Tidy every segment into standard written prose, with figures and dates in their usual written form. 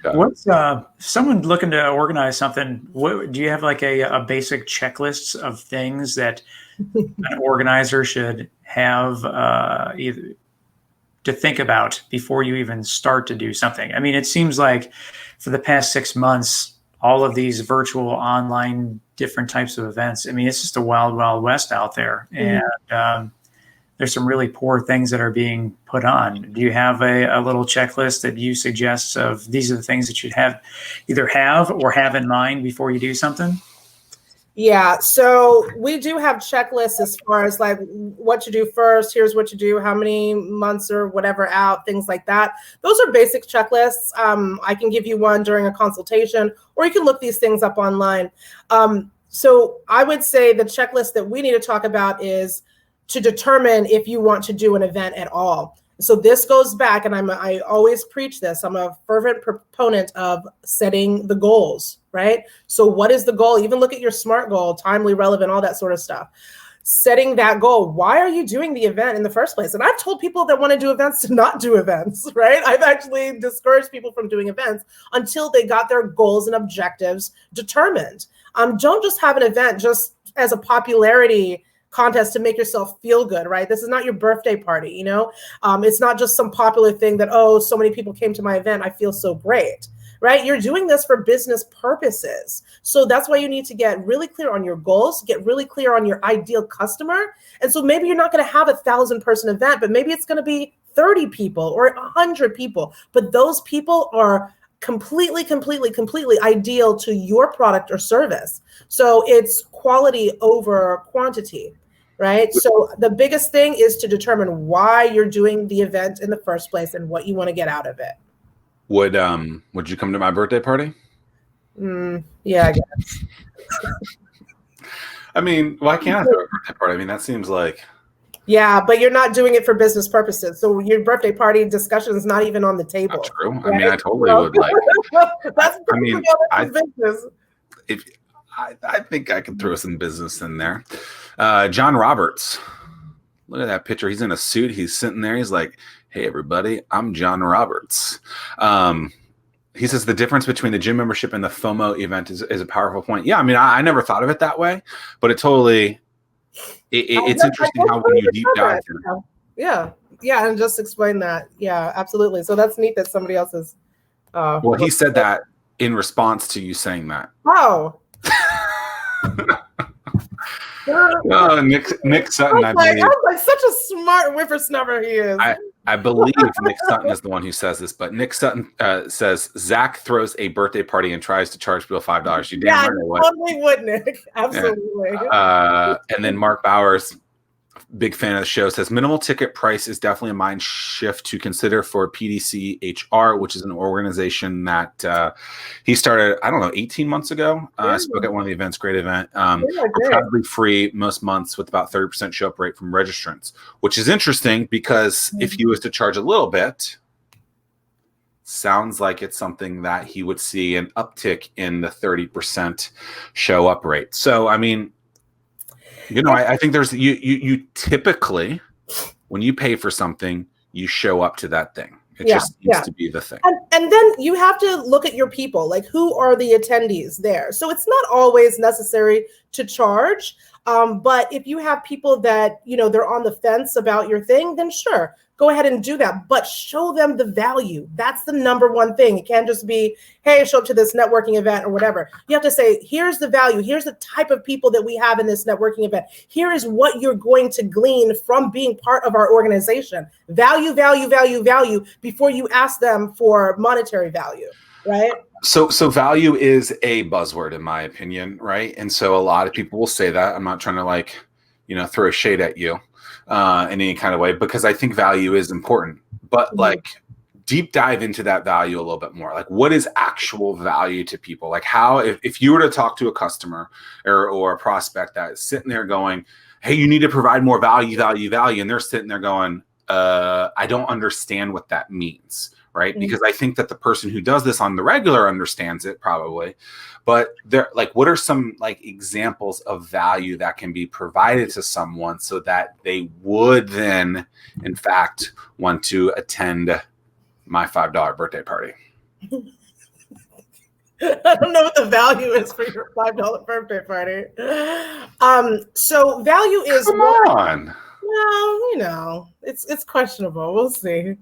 What's someone looking to organize something? What do you have like a basic checklist of things that an organizer should have either to think about before you even start to do something? I mean, it seems like for the past 6 months, all of these virtual online different types of events. I mean, it's just a wild, wild west out there, and there's some really poor things that are being put on. Do you have a little checklist that you suggest of these are the things that you'd have either have or have in mind before you do something? Yeah, so we do have checklists as far as like what to do first. Here's what to do, how many months or whatever out, things like that. Those are basic checklists. I can give you one during a consultation, or you can look these things up online. So I would say the checklist that we need to talk about is to determine if you want to do an event at all. So this goes back, and I always preach this. I'm a fervent proponent of setting the goals, right? So what is the goal? Even look at your SMART goal, timely, relevant, all that sort of stuff. Setting that goal. Why are you doing the event in the first place? And I've told people that want to do events to not do events, right? I've actually discouraged people from doing events until they got their goals and objectives determined. Don't just have an event just as a popularity contest to make yourself feel good, right? This is not your birthday party, you know? It's not just some popular thing that, oh, so many people came to my event, I feel so great, right? You're doing this for business purposes. So that's why you need to get really clear on your goals, get really clear on your ideal customer. And so maybe you're not going to have 1,000-person event, but maybe it's going to be 30 people or 100 people. But those people are completely ideal to your product or service. So it's quality over quantity, right? So the biggest thing is to determine why you're doing the event in the first place and what you want to get out of it. Would you come to my birthday party? Yeah, I guess. I mean, why can't I throw a birthday party? I mean, that seems like... Yeah, but you're not doing it for business purposes. So your birthday party discussion is not even on the table. That's true. Right? I mean, I totally would like... That's business. I think I could throw some business in there. John Roberts. Look at that picture. He's in a suit. He's sitting there. He's like, hey, everybody, I'm John Roberts. He says the difference between the gym membership and the FOMO event is a powerful point. Yeah, I mean, I never thought of it that way, but it totally... It's interesting how when you deep dive. Yeah, and just explain that. Yeah, absolutely. So that's neat that somebody else is. Well, he said that in response to you saying that. Oh. Nick Sutton. I was like such a smart whippersnapper he is. I believe Nick Sutton is the one who says this, but Nick Sutton says Zack throws a birthday party and tries to charge people $5. You damn right would. Totally would, Nick. Absolutely. Yeah. And then Mark Bowers, big fan of the show, says minimal ticket price is definitely a mind shift to consider for PDC HR, which is an organization that he started, 18 months ago. I spoke at one of the events, great event. Probably free most months with about 30% show up rate from registrants, which is interesting because if he was to charge a little bit, sounds like it's something that he would see an uptick in the 30% show up rate. So, I mean, I think there's you typically, when you pay for something, you show up to that thing. It just needs to be the thing. And then you have to look at your people, like who are the attendees there? So it's not always necessary to charge. But if you have people that, they're on the fence about your thing, then sure, go ahead and do that. But show them the value. That's the number one thing. It can't just be, hey, show up to this networking event or whatever. You have to say, here's the value. Here's the type of people that we have in this networking event. Here is what you're going to glean from being part of our organization. Value, value, value, value before you ask them for monetary value, right? So value is a buzzword in my opinion, right? And so a lot of people will say that. I'm not trying to throw shade at you in any kind of way, because I think value is important. But deep dive into that value a little bit more. Like, what is actual value to people? Like, how if you were to talk to a customer or a prospect that is sitting there going, hey, you need to provide more value, and they're sitting there going, I don't understand what that means. Right. Mm-hmm. Because I think that the person who does this on the regular understands it probably, but they're like, what are some examples of value that can be provided to someone so that they would then, in fact, want to attend my $5 birthday party? I don't know what the value is for your $5 birthday party. So value is Come on. Well, it's questionable. We'll see.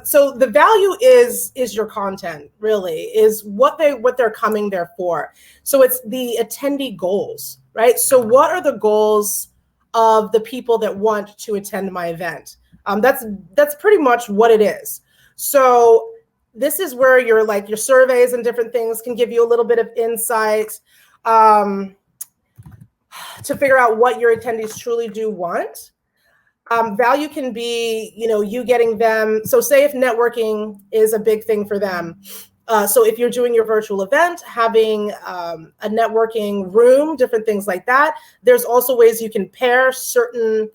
So the value is your content, really, is what they're coming there for. So it's the attendee goals, right? So what are the goals of the people that want to attend my event? That's pretty much what it is. So this is where your surveys and different things can give you a little bit of insight to figure out what your attendees truly do want. Value can be, you getting them. So say if networking is a big thing for them. So if you're doing your virtual event, having a networking room, different things like that. There's also ways you can pair certain,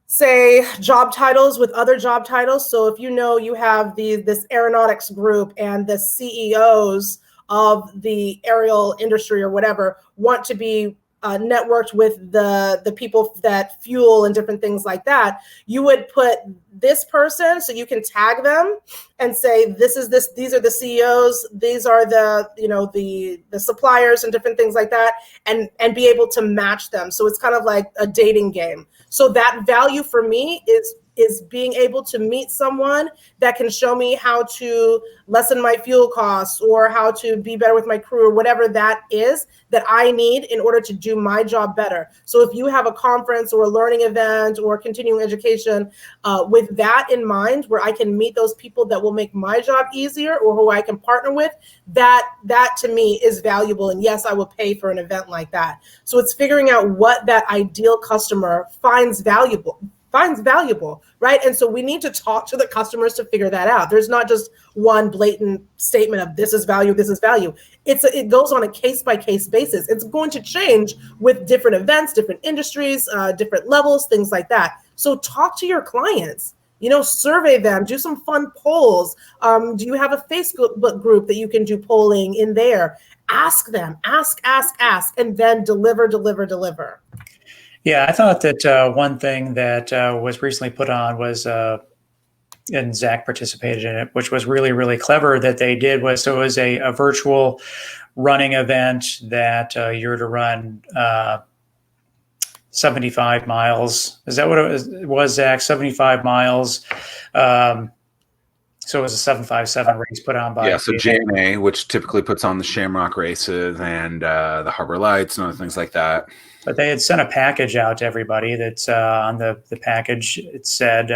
say, job titles with other job titles. So if you have this aeronautics group and the CEOs of the aerial industry or whatever want to be networked with the people that fuel and different things like that, you would put this person, so you can tag them and say, these are the CEOs, these are the suppliers and different things like that, and be able to match them. So it's kind of like a dating game. So that value for me is being able to meet someone that can show me how to lessen my fuel costs or how to be better with my crew or whatever that is that I need in order to do my job better. So if you have a conference or a learning event or continuing education with that in mind, where I can meet those people that will make my job easier or who I can partner with, that to me is valuable. And yes, I will pay for an event like that. So it's figuring out what that ideal customer finds valuable, right? And so we need to talk to the customers to figure that out. There's not just one blatant statement of this is value, this is value. It goes on a case-by-case basis. It's going to change with different events, different industries, different levels, things like that. So talk to your clients, survey them, do some fun polls. Do you have a Facebook group that you can do polling in there? Ask them, ask, and then deliver. Yeah, I thought that one thing that was recently put on was, and Zack participated in it, which was really, really clever that they did was, so it was a virtual running event that you're to run 75 miles. Is that what it was, Zack? 75 miles. So it was a 757 race put on by so JNA, which typically puts on the Shamrock races and the Harbor Lights and other things like that. But they had sent a package out to everybody that's on the package. It said,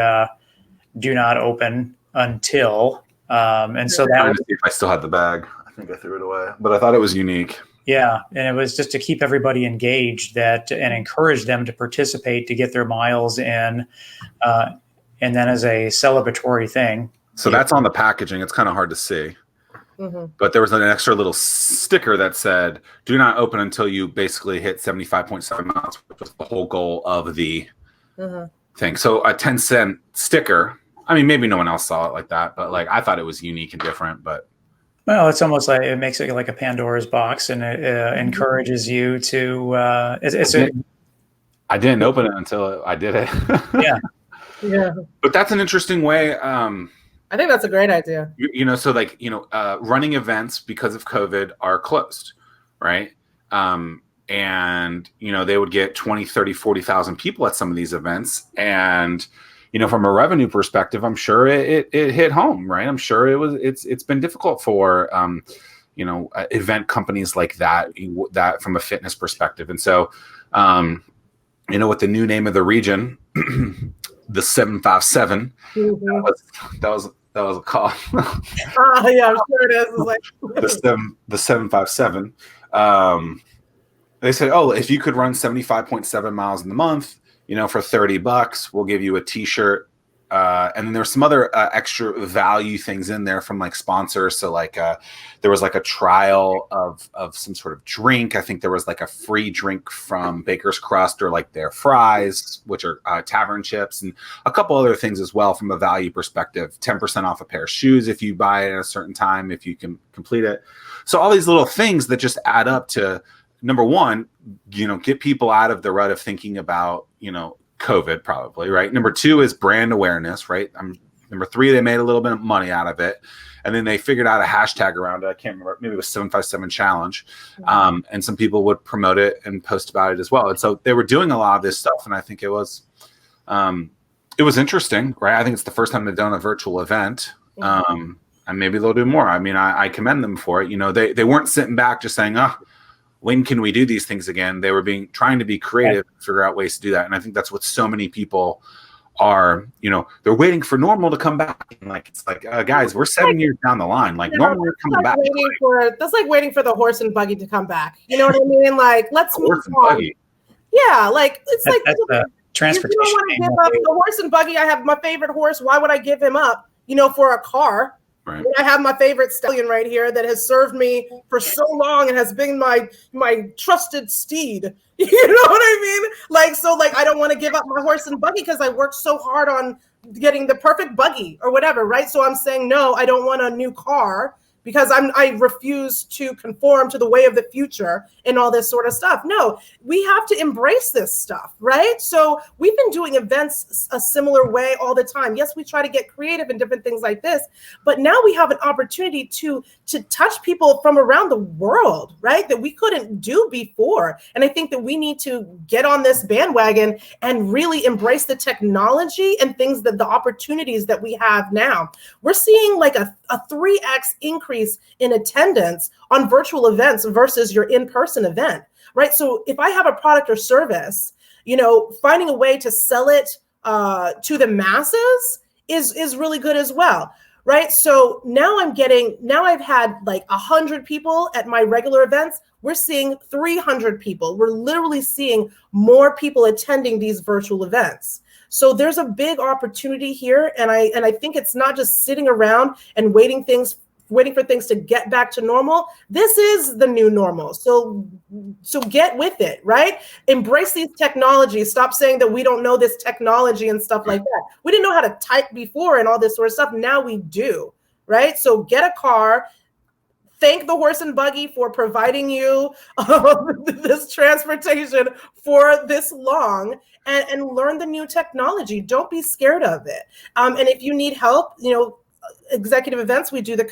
do not open until. And so that was, if I still had the bag. I think I threw it away, but I thought it was unique. Yeah. And it was just to keep everybody engaged and encourage them to participate, to get their miles in. And then as a celebratory thing. So that's on the packaging. It's kind of hard to see. Mm-hmm. But there was an extra little sticker that said, do not open until you basically hit 75.7 miles, which was the whole goal of the thing. So a 10-cent sticker, I mean, maybe no one else saw it like that, but I thought it was unique and different. But well, it's almost like it makes it like a Pandora's box, and it encourages you to I didn't open it until I did it. Yeah. But that's an interesting way. I think that's a great idea. So running events because of COVID are closed, right? And, they would get 20, 30, 40,000 people at some of these events. And, from a revenue perspective, I'm sure it hit home, right? I'm sure it's been difficult for, event companies like that from a fitness perspective. And so, with the new name of the region, the 757, that was a call. Yeah, I'm sure it is. It's like the 757. They said, oh, if you could run 75.7 miles in the month, for $30, we'll give you a T-shirt. And then there's some other extra value things in there from sponsors. So there was a trial of some sort of drink. I think there was a free drink from Baker's Crust or their fries, which are tavern chips, and a couple other things as well from a value perspective. 10% off a pair of shoes if you buy it at a certain time, if you can complete it. So all these little things that just add up to, number one, get people out of the rut of thinking about, COVID probably, right? Number two is brand awareness, right? Number 3, they made a little bit of money out of it. And then they figured out a hashtag around it. I can't remember. Maybe it was 757 challenge. And some people would promote it and post about it as well. And so they were doing a lot of this stuff. And I think it was interesting, right? I think it's the first time they've done a virtual event. And maybe they'll do more. I mean, I commend them for it. You know, they weren't sitting back just saying, when can we do these things again? They were trying to be creative, figure out ways to do that. And I think that's what so many people are, you know, they're waiting for normal to come back. And it's like, guys, we're 7 years down the line. Like, normal is coming back. That's like waiting for the horse and buggy to come back. You know what I mean? Like, let's move on. Yeah, like it's like transportation. You don't want to give up the horse and buggy. I have my favorite horse. Why would I give him up? You know, for a car. Right. I have my favorite stallion right here that has served me for so long and has been my trusted steed. You know what I mean? Like, I don't want to give up my horse and buggy because I worked so hard on getting the perfect buggy or whatever, right? So I'm saying, no, I don't want a new car because I refuse to conform to the way of the future and all this sort of stuff. No, we have to embrace this stuff, right? So we've been doing events a similar way all the time. Yes, we try to get creative and different things like this, but now we have an opportunity to touch people from around the world, right? That we couldn't do before. And I think that we need to get on this bandwagon and really embrace the technology and things that the opportunities that we have now. We're seeing like a 3x increase in attendance on virtual events versus your in-person event, right? So if I have a product or service, you know, finding a way to sell it to the masses is really good as well, right? So now I've had like 100 people at my regular events. We're seeing 300 people. We're literally seeing more people attending these virtual events. So there's a big opportunity here. And I think it's not just sitting around and waiting for things to get back to normal. This is the new normal. So get with it, right? Embrace these technologies. Stop saying that we don't know this technology and stuff like that. We didn't know how to type before and all this sort of stuff. Now we do, right? So get a car. Thank the horse and buggy for providing you this transportation for this long, and learn the new technology. Don't be scared of it. And if you need help, you know, executive events, we do the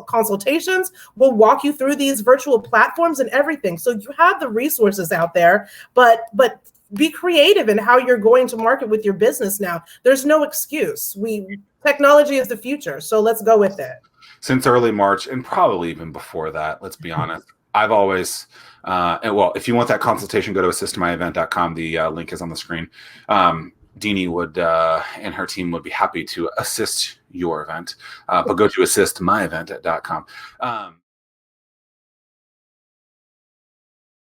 consultations. We'll walk you through these virtual platforms and everything. So you have the resources out there, but be creative in how you're going to market with your business now. There's no excuse. Technology is the future. So let's go with it. Since early March, and probably even before that, let's be honest, I've always, if you want that consultation, go to assistmyevent.com. The link is on the screen. Deany would and her team would be happy to assist your event, but go to assistmyevent.com.